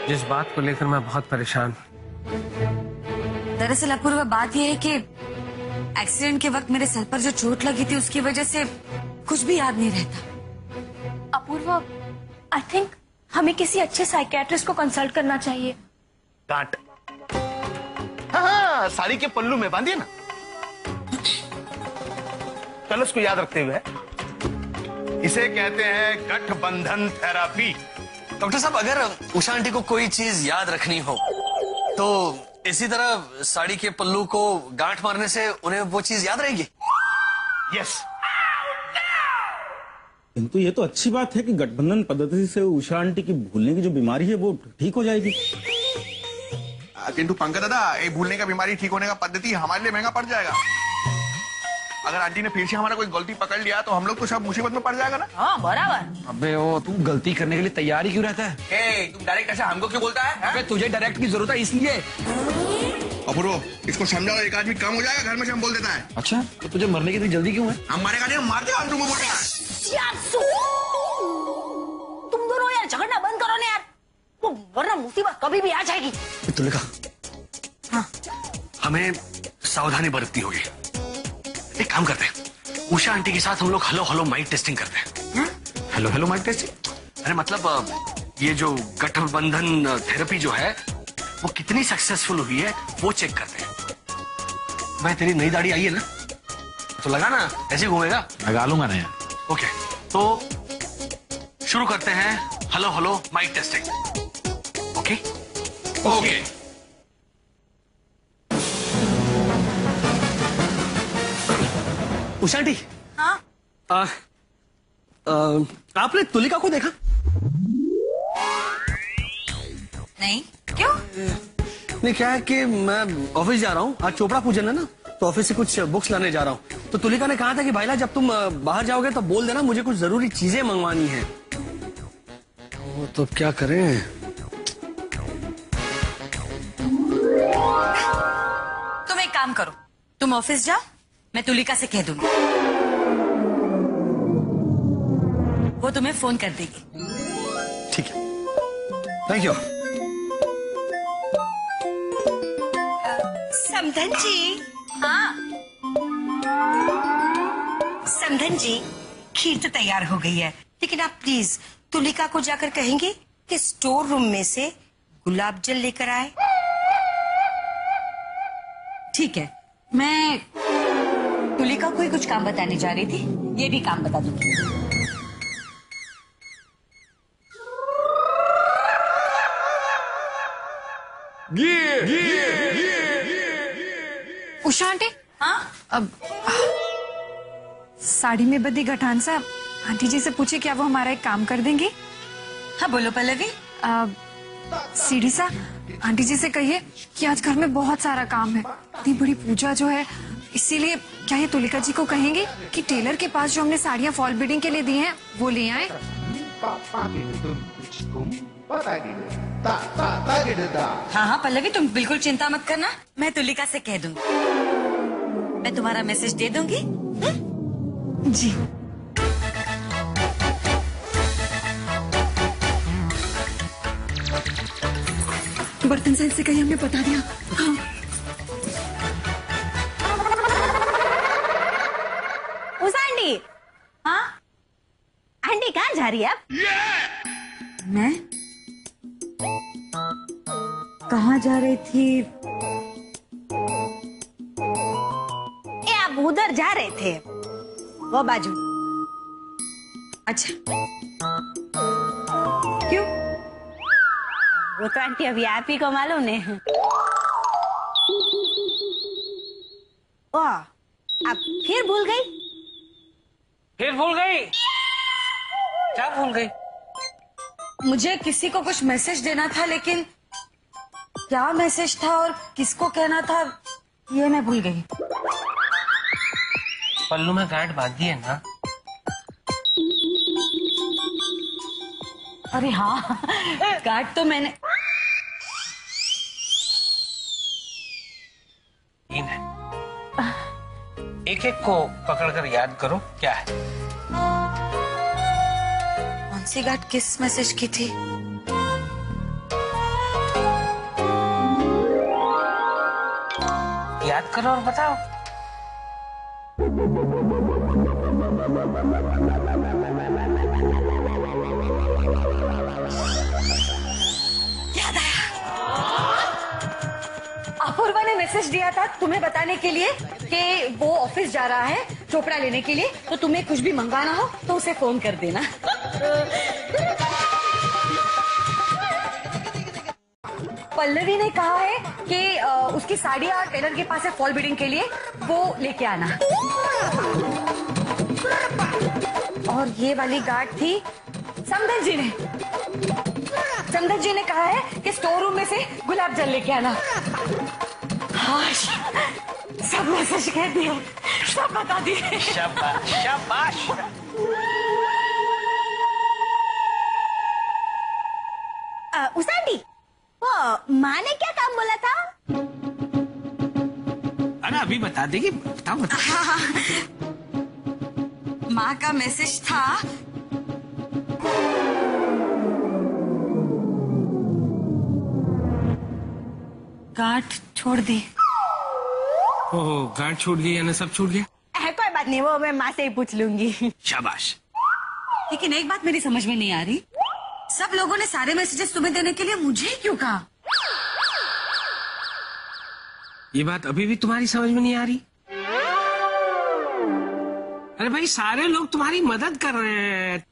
जिस बात को लेकर मैं बहुत परेशान। दरअसल अपूर्वा, बात यह है कि एक्सीडेंट के वक्त मेरे सर पर जो चोट लगी थी उसकी वजह से कुछ भी याद नहीं रहता। अपूर्वा, आई थिंक हमें किसी अच्छे साइकियाट्रिस्ट को कंसल्ट करना चाहिए। गांठ। हाँ, साड़ी के पल्लू में बांधिए ना। कल उसको याद रखते हुए, इसे कहते हैं गठबंधन थेरापी। डॉक्टर साहब, अगर उषा आंटी को कोई चीज याद रखनी हो तो इसी तरह साड़ी के पल्लू को गांठ मारने से उन्हें वो चीज याद रहेगी। यस। किंतु ये तो अच्छी बात है कि गठबंधन पद्धति से उषा आंटी की भूलने की जो बीमारी है वो ठीक हो जाएगी। किंतु पंकज दादा, ये भूलने का बीमारी ठीक होने का पद्धति हमारे लिए महंगा पड़ जाएगा। अगर आंटी ने फिर से हमारा कोई गलती पकड़ लिया तो हम लोग तो सब मुसीबत में पड़ जाएगा ना। हाँ बराबर। अबे ओ, तू गलती करने के लिए तैयार ही क्यों रहता है? तुम डायरेक्ट ऐसा हमको क्यों बोलता है? अबे तुझे डायरेक्ट की जरूरत है इसलिए। अपूर्व, इसको समझाओ, एक आदमी कम हो जाएगा, घर में से हम बोल देता है। अच्छा, तो तुझे मरने की इतनी जल्दी क्यों है? हम मारेगा नहीं, हम मारते हैं, हम तुमको बोल रहे हैं। तुम दोनों यार झगड़ना बंद करो ना यार, वो वरना मुसीबत कभी भी आ जाएगी। तुलिका, हाँ, हमें सावधानी बरतनी होगी। एक काम करते हैं, उषा आंटी के साथ हम लोग हेलो हेलो माइक टेस्टिंग करते हैं। Hello hello mic testing? अरे मतलब ये जो गठबंधन थेरेपी जो है वो कितनी सक्सेसफुल हुई है वो चेक करते हैं। भाई तेरी नई दाढ़ी आई है ना, तो लगा ना, ऐसे घूमेगा। लगा लूंगा ना यार। ओके, तो शुरू करते हैं hello hello mic testing. Okay okay. Usha aunty. हाँ? आपने तुलिका को देखा? नहीं, क्यों? नहीं, क्या है कि मैं ऑफिस जा रहा हूँ, आज चोपड़ा पूजन है ना, तो ऑफिस से कुछ बुक्स लाने जा रहा हूँ। तो तुलिका ने कहा था कि भाईला जब तुम बाहर जाओगे तो बोल देना, मुझे कुछ जरूरी चीजें मंगवानी है। वो तो क्या करें? तुम एक काम करो, तुम ऑफिस जाओ, मैं तुलिका से कह दूंगी, वो तुम्हें फोन कर देगी। ठीक है, थैंक यू। समधन जी। हाँ समधन जी, खीर तो तैयार हो गई है, लेकिन आप प्लीज तुलिका को जाकर कहेंगे कि स्टोर रूम में से गुलाब जल लेकर आए। ठीक है, मैं तुलिका को ही कुछ काम बताने जा रही थी, ये भी काम बता दूंगी। उषा आंटी, हाँ? अब साड़ी में बदी गठान साहब, आंटी जी से पूछे क्या वो हमारा एक काम कर देंगी? हाँ बोलो पल्लवी। सीढ़ी सा, आंटी जी से कहिए कि आज घर में बहुत सारा काम है, इतनी बड़ी पूजा जो है, इसीलिए क्या ये तुलिका जी को कहेंगे कि टेलर के पास जो हमने साड़ियाँ फॉल बीडिंग के लिए दी हैं वो ले आए। हाँ हाँ पल्लवी, तुम बिल्कुल चिंता मत करना, मैं तुलिका से कह दूंगी, मैं तुम्हारा मैसेज दे दूंगी। जी। बर्तन साइड से कहीं हमने बता दिया। हाँ। उषा आंटी। हाँ आंटी कहाँ जा रही है अब? मैं कहाँ जा रही थी? आप उधर जा रहे थे, वो बाजू। अच्छा, क्यों? वो तो आंटी अभी आप ही को मालूम ने। वाह, आप फिर भूल गई? फिर भूल गई? क्या भूल गई? मुझे किसी को कुछ मैसेज देना था, लेकिन क्या मैसेज था और किसको कहना था ये मैं भूल गई। पल्लू में गांठ बांध दी है ना? अरे हाँ, गांठ तो मैंने। एक एक को पकड़कर याद करो क्या है। कौन सी गांठ किस मैसेज की थी? याद करो और बताओ। याद आया, अपूर्वा ने मैसेज दिया था तुम्हें बताने के लिए कि वो ऑफिस जा रहा है चोपड़ा लेने के लिए, तो तुम्हें कुछ भी मंगाना हो तो उसे फोन कर देना। पल्लवी ने कहा है कि उसकी साड़ियाँ टेलर के पास है फॉल बीडिंग के लिए, वो लेके आना। और ये वाली गार्ड थी समदन जी ने कहा है कि स्टोर रूम में से गुलाब जल लेके आना। हाँ, सब मैसेज कह दिए, सब बता दिए। शाबाश शाबाश। उषा आंटी, वो माँ ने क्या काम बोला था? अरे अभी बता देगी, बताओ बताओ। हाँ, माँ का मैसेज था गांठ छोड़ दी। ओह, गांठ छूट गई यानी सब छूट गया। कोई बात नहीं, वो मैं माँ से ही पूछ लूंगी। शाबाश। लेकिन एक बात मेरी समझ में नहीं आ रही, सब लोगों ने सारे मैसेजेस तुम्हें देने के लिए मुझे ही क्यों कहा? ये बात अभी भी तुम्हारी समझ में नहीं आ रही? अरे भाई, सारे लोग तुम्हारी मदद कर रहे हैं।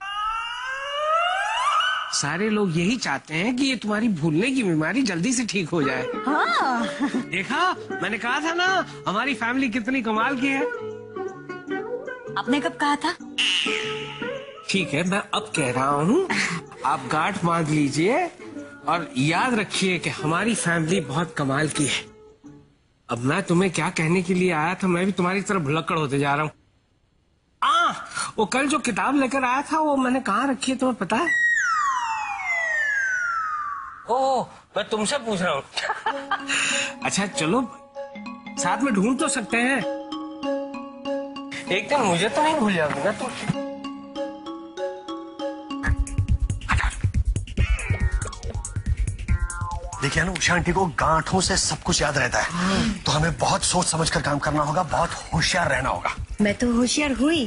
सारे लोग यही चाहते हैं कि ये तुम्हारी भूलने की बीमारी जल्दी से ठीक हो जाए। हाँ। देखा, मैंने कहा था ना हमारी फैमिली कितनी कमाल की है। आपने कब कहा था? ठीक है, मैं अब कह रहा हूँ, आप गांठ बांध लीजिए और याद रखिए कि हमारी फैमिली बहुत कमाल की है। अब मैं तुम्हें क्या कहने के लिए आया था, मैं भी तुम्हारी तरफ भुलक्कड़ होते जा रहा हूँ। वो कल जो किताब लेकर आया था वो मैंने कहाँ रखी है तुम्हें पता है? ओह, मैं तुमसे पूछ रहा हूँ। अच्छा चलो, साथ में ढूंढ तो सकते हैं। एक दिन मुझे तो नहीं भूल जाऊंगा तुम। देखिए ना, उषा आंटी को गांठों से सब कुछ याद रहता है, तो हमें बहुत सोच समझ कर काम करना होगा, बहुत होशियार रहना होगा। मैं तो होशियार हुई।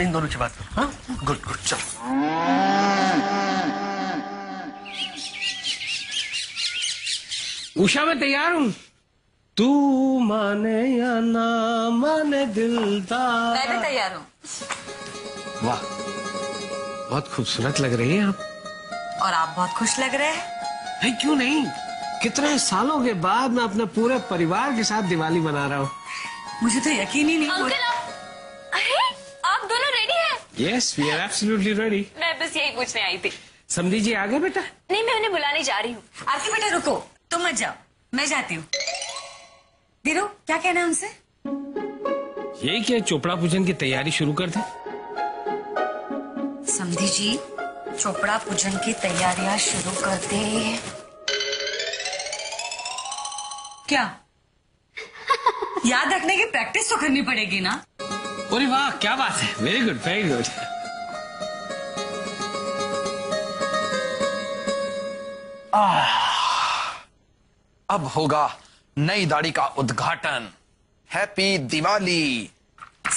इन दोनों की बात। हाँ, गुड गुड, चलो। उषा, मैं तैयार हूँ। तू माने या ना माने दिलदार। मैं भी तैयार हूँ। वाह, बहुत खूबसूरत लग रही है आप। और आप बहुत खुश लग रहे हैं। नहीं, क्यों नहीं, कितने सालों के बाद मैं अपने पूरे परिवार के साथ दिवाली मना रहा हूँ। मुझे तो यकीन ही नहीं हो रहा। अरे, आप दोनों रेडी हैं? Yes, we are absolutely ready. मैं बस यही पूछने आई थी। समझी जी, आ गए बेटा? नहीं, मैं उन्हें बुलाने जा रही हूँ। आरती बेटा रुको, तुम मत जाओ, मैं जाती हूँ। धीरू, क्या कहना है उनसे? यही कि चोपड़ा पूजन की तैयारी शुरू कर दे। समधी जी, चोपड़ा पूजन की तैयारियां शुरू कर दे। क्या? याद रखने की प्रैक्टिस तो करनी पड़ेगी ना। अरे वाह, क्या बात है, वेरी गुड वेरी गुड। अब होगा नई दाढ़ी का उद्घाटन। हैप्पी दिवाली।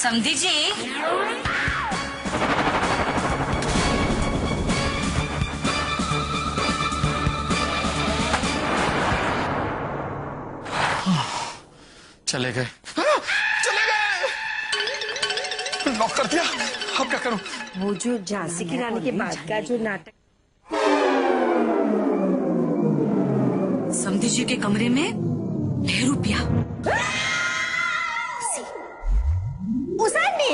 समधी जी, चले गए, चले गए, लॉक कर दिया। अब क्या करूं? वो जो झांसी की रानी के बाद का जो नाटक, समधी जी के कमरे में ₹10। उषानी,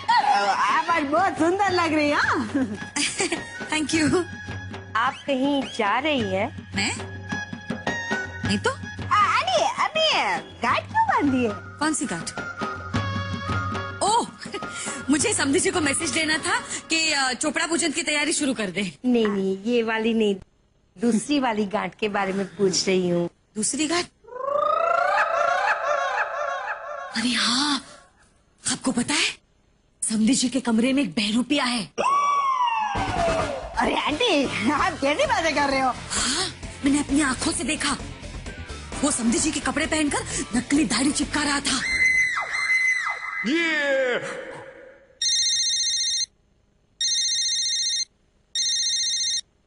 आवाज बहुत सुंदर लग रही है। Thank you. आप कहीं जा रही है? मैं नहीं तो। अभी गांठ क्यों बांधी है? कौन सी गांठ? ओह, मुझे समधी जी को मैसेज देना था कि चोपड़ा पूजन की तैयारी शुरू कर दे। नहीं नहीं, ये वाली नहीं, दूसरी वाली गांठ के बारे में पूछ रही हूँ। दूसरी गांठ? अरे हाँ, आपको पता है समधी जी के कमरे में एक ₹10 है। अरे आंटी, आप कैसी बातें कर रहे हो? हाँ, मैंने अपनी आंखों से देखा, वो समधी जी के कपड़े पहनकर नकली दाढ़ी चिपका रहा था।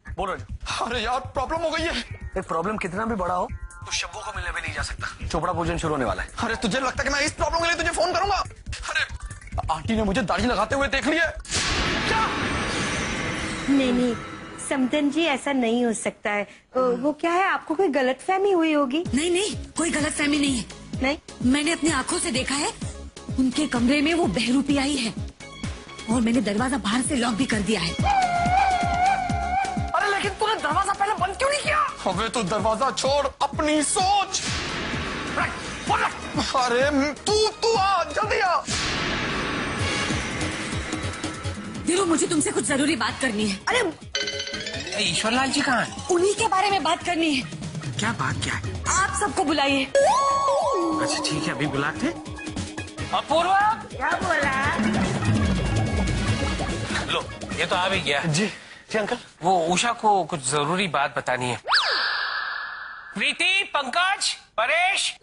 बोलो। अरे यार प्रॉब्लम हो गई है। एक प्रॉब्लम कितना भी बड़ा हो तो शब्बू को मिलने भी नहीं जा सकता। चोपड़ा पूजन शुरू होने वाला है। अरे तुझे लगता है कि मैं इस प्रॉब्लम के लिए तुझे फोन करूंगा? अरे आंटी ने मुझे दाढ़ी लगाते हुए देख लिया। क्या? नहीं समदन जी, ऐसा नहीं हो सकता है। वो क्या है, आपको कोई गलतफहमी हुई होगी। नहीं, कोई गलतफहमी नहीं है। नहीं, मैंने अपनी आंखों से देखा है, उनके कमरे में वो बहरूपी आई है और मैंने दरवाजा बाहर से लॉक भी कर दिया है। अरे लेकिन तूने दरवाजा पहले बंद क्यों नहीं किया? अबे तू दरवाजा छोड़, अपनी सोच। अरे तू आ, जल्दी आ। वीरू, मुझे तुमसे कुछ जरूरी बात करनी है। अरे ईश्वरलाल जी कहाँ हैं? उन्हीं के बारे में बात करनी है। क्या बात क्या है? आप सबको बुलाइए। अच्छा ठीक है, अभी बुलाते। अपूर्वा, क्या बोला? लो ये तो आ भी गया। जी अंकल। वो उषा को कुछ जरूरी बात बतानी है। प्रीति, पंकज, परेश,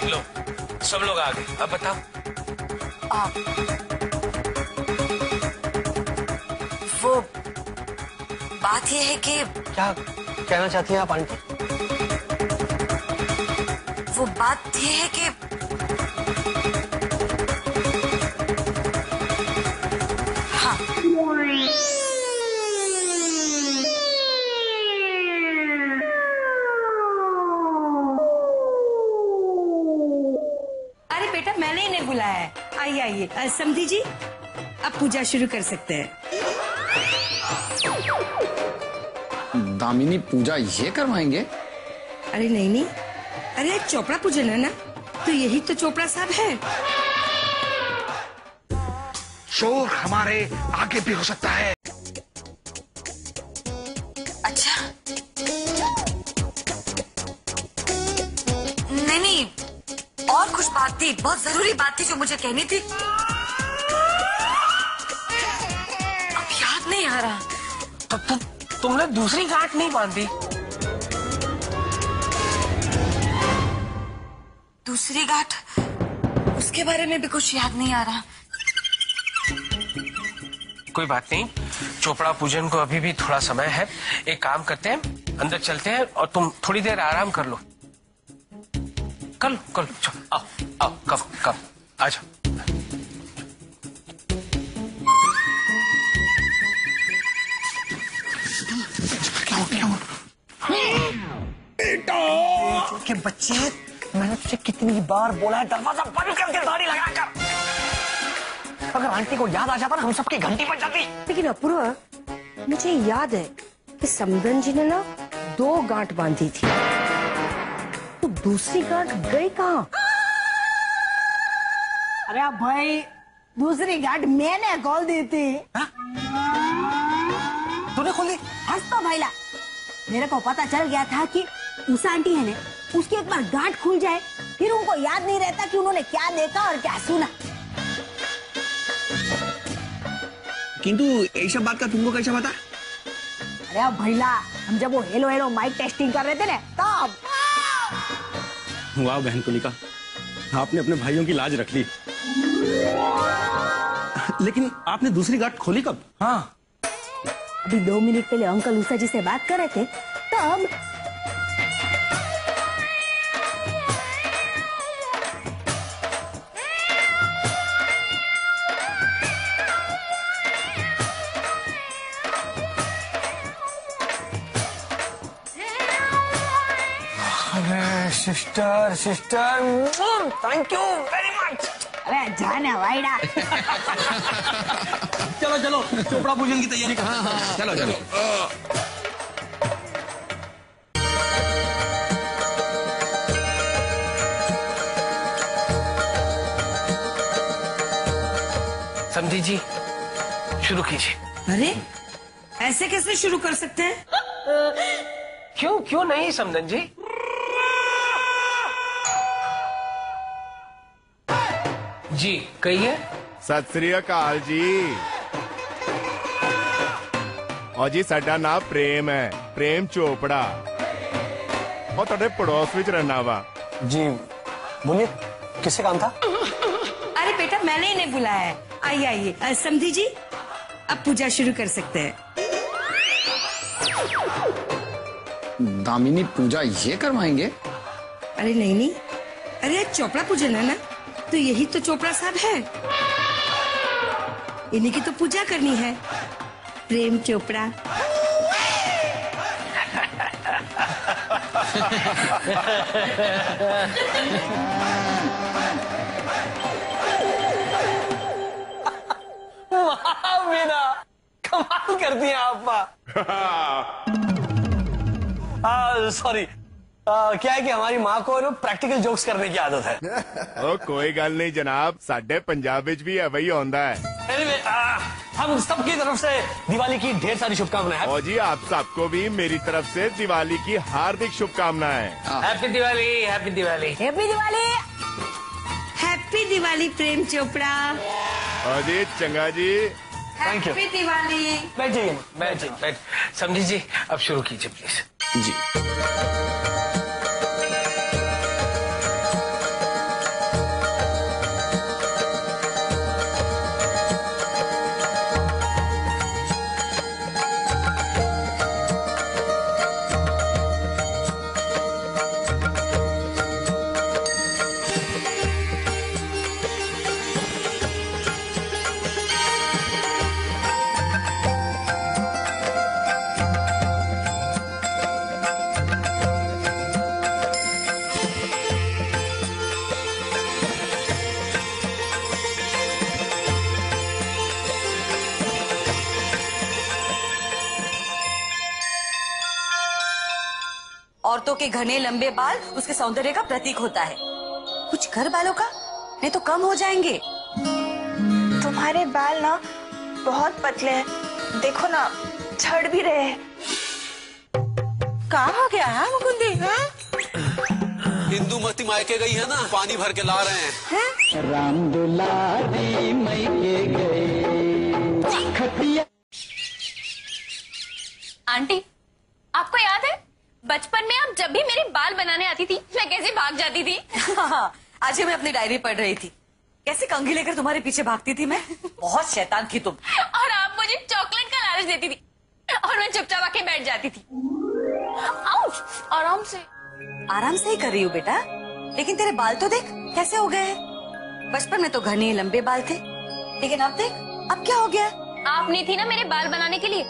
लो सब लोग आ गए। अब बताओ। वो बात ये है कि क्या कहना चाहती हैं आप आंटी? वो बात ये है कि हाँ, अरे बेटा, मैंने इन्हें बुलाया है। आइए समधी जी, अब पूजा शुरू कर सकते हैं। दामिनी पूजा ये करवाएंगे? अरे नहीं, अरे चोपड़ा पूजन है ना, तो यही तो चोपड़ा साहब है। चोर हमारे आगे भी हो सकता है। अच्छा, नहीं, और कुछ बात थी, बहुत जरूरी बात थी जो मुझे कहनी थी। अब याद नहीं आ रहा। तो तुमने दूसरी गांठ नहीं बांधी? दूसरी गांठ, उसके बारे में भी कुछ याद नहीं आ रहा। कोई बात नहीं, चोपड़ा पूजन को अभी भी थोड़ा समय है। एक काम करते हैं, अंदर चलते हैं और तुम थोड़ी देर आराम कर लो। चलो आओ कब आ जाओ। के बच्चे, मैंने तुझे कितनी बार बोला है दरवाजा बंद करके दाढ़ी लगाकर। अगर आंटी को याद आ जाता ना, हम सबकी घंटी बज जाती। लेकिन अपूर्वा, मुझे याद है कि समदन जी ने ना 2 गांठ बांधी थी, तो दूसरी गांठ गई कहाँ? अरे भाई, दूसरी गांठ मैंने खोल दी थी। तूने खोल दी? हंस तो भैला, मेरे को पता चल गया था कि उषा आंटी है ना, उसकी एक बार गांठ खुल जाए फिर उनको याद नहीं रहता कि उन्होंने क्या देखा और क्या सुना। किंतु ये सब बात का तुमको कैसा पता? अरे भैला, हम जब वो हेलो माइक टेस्टिंग कर रहे थे ना, तब। वाह बहन तुलिका, आपने अपने भाइयों की लाज रख ली। लेकिन आपने दूसरी गांठ खोली कब? हाँ, अभी 2 मिनट पहले अंकल उषा जी से बात कर रहे थे, तब। Sister thank you very much. अरे जाना वाइडा। चलो चोपड़ा पूजन की तैयारी कर। हाँ, चलो। समधी जी शुरू कीजिए। अरे ऐसे कैसे शुरू कर सकते हैं? क्यों नहीं समदन जी? जी कहिए। सत श्री अकाल जी। और जी साडा नाम प्रेम है, प्रेम चोपड़ा और तुहाडे पड़ोस विच रहना वा। जी बोलिए, किससे काम था? अरे बेटा मैंने इन्हें बुलाया है। आइए आइए समधी जी, अब पूजा शुरू कर सकते हैं। दामिनी पूजा ये करवाएंगे? अरे नहीं नहीं, अरे आज चोपड़ा पूजन है ना, तो यही तो चोपड़ा साहब है, इन्हीं की तो पूजा करनी है। प्रेम चोपड़ा। वाह मीना, कमाल कर दिया आप। सॉरी, क्या है कि हमारी माँ को ना प्रैक्टिकल जोक्स करने की आदत है। ओ कोई गल नहीं जनाब, साडे पंजाब विच भी वही होंदा है। Anyway, हम सबकी तरफ से दिवाली की ढेर सारी शुभकामनाएं। और जी आप सबको भी मेरी तरफ से दिवाली की हार्दिक शुभकामनाएं। Happy Diwali, happy Diwali, happy Diwali, happy Diwali Prem Chopra. और जी चंगा जी, थैंक यू। हैप्पी दिवाली। बैठ जाइए, बैठ जाइए, बैठ। समझी जी अब शुरू कीजिए प्लीज। जी। औरतों के घने लंबे बाल उसके सौंदर्य का प्रतीक होता है। कुछ कर बालों का, नहीं तो कम हो जाएंगे। तुम्हारे बाल ना बहुत पतले हैं, देखो ना झड़ भी रहे हैं। कहाँ हो गया है मुकुंदी? हिंदू मती मायके गई है ना, पानी भर के ला रहे हैं। राम दुलारी मायके गए खटिया। आंटी आपको याद है बचपन में आप जब भी मेरे बाल बनाने आती थी मैं कैसे भाग जाती थी? आज ही मैं अपनी डायरी पढ़ रही थी, कैसे कंघी लेकर तुम्हारे पीछे भागती थी मैं। बहुत शैतान थी तुम। और आप मुझे चॉकलेट का लालच देती थी और मैं चुपचाप आके बैठ जाती थी। आराम से। आराम से ही कर रही हूँ बेटा, लेकिन तेरे बाल तो देख कैसे हो गए हैं। बचपन में तो घने लंबे बाल थे, लेकिन अब देख अब क्या हो गया। आप नहीं थी ना मेरे बाल बनाने के लिए,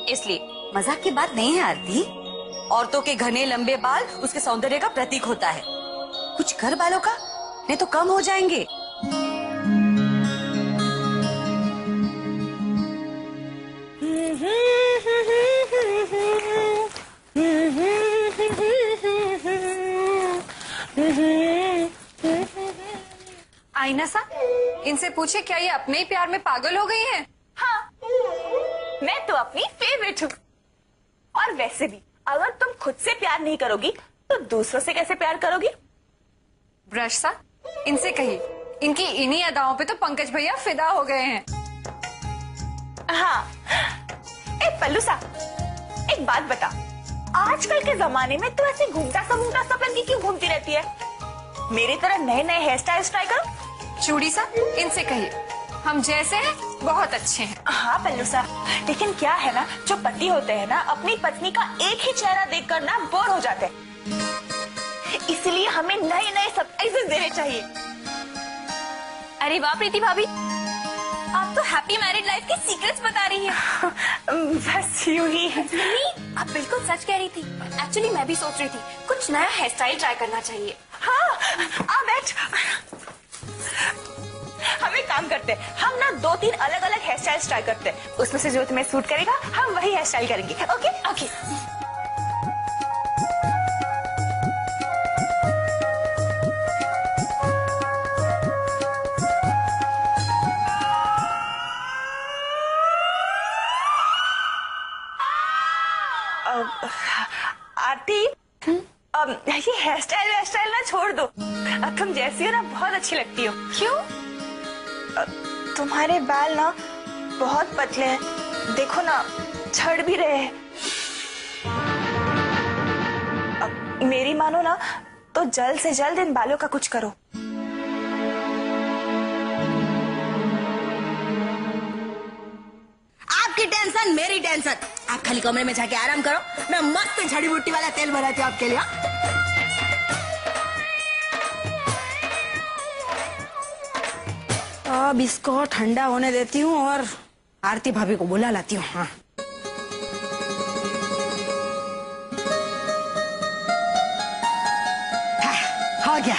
इसलिए। मजाक की बात नहीं है आरती, औरतों के घने लंबे बाल उसके सौंदर्य का प्रतीक होता है। कुछ कर बालों का, नहीं तो कम हो जाएंगे। आईना सा, इनसे पूछे क्या ये अपने ही प्यार में पागल हो गई हैं? हाँ, मैं तो अपनी फेवरेट हूँ। और वैसे भी अगर तुम खुद से प्यार नहीं करोगी तो दूसरों से कैसे प्यार करोगी? ब्रश सा, इनसे कहिए इनकी इन्हीं अदाओं पे तो पंकज भैया फिदा हो गए हैं। हाँ, पल्लू सा, एक बात बता, आजकल के जमाने में तू ऐसे घूमता सा पहन के क्यों घूमती रहती है? मेरी तरह नए नए हेयर स्टाइल ट्राई करो। चूड़ी सा, इनसे कहिए हम जैसे हैं बहुत अच्छे हैं। हाँ पल्लू सा, लेकिन क्या है ना, जो पति होते हैं ना अपनी पत्नी का एक ही चेहरा देखकर ना बोर हो जाते हैं, इसलिए हमें नए नए सरप्राइजेस देने चाहिए। अरे वाह प्रीति भाभी, आप तो हैप्पी मैरिड लाइफ के सीक्रेट्स बता रही हैं। बस यूं ही। नहीं, आप बिल्कुल सच कह रही थी। एक्चुअली मैं भी सोच रही थी कुछ नया हेयर स्टाइल ट्राई करना चाहिए। हाँ, आ बैठ। हम एक काम करते हैं, हम ना 2-3 अलग अलग हेयर स्टाइल ट्राई करते हैं, उसमें से जो तुम्हें सूट करेगा हम वही हेयर स्टाइल करेंगे। Okay okay. आरती, ये हेयर स्टाइल ना छोड़ दो, तुम जैसी हो ना बहुत अच्छी लगती हो। क्यों? तुम्हारे बाल ना बहुत पतले हैं, देखो ना झड़ भी रहे हैं। अब मेरी मानो ना तो जल्द से जल्द इन बालों का कुछ करो। आपकी टेंशन मेरी टेंशन। आप खाली कमरे में जाके आराम करो, मैं मस्त जड़ी बूटी वाला तेल बनाती हूँ आपके लिए। अब इसको ठंडा होने देती हूँ और आरती भाभी को बुला लाती हूँ। हाँ हो गया।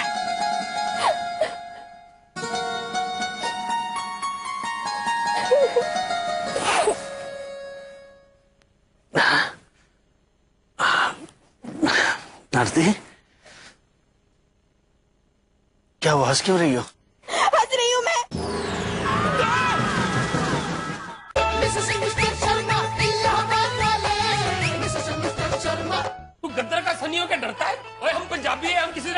आरती, क्या वो हंस क्यों रही हो? हंस रही हूँ मैं। तू गद्दार का सनी हो के डरता है? ओए हम पंजाबी हैं, हम किसी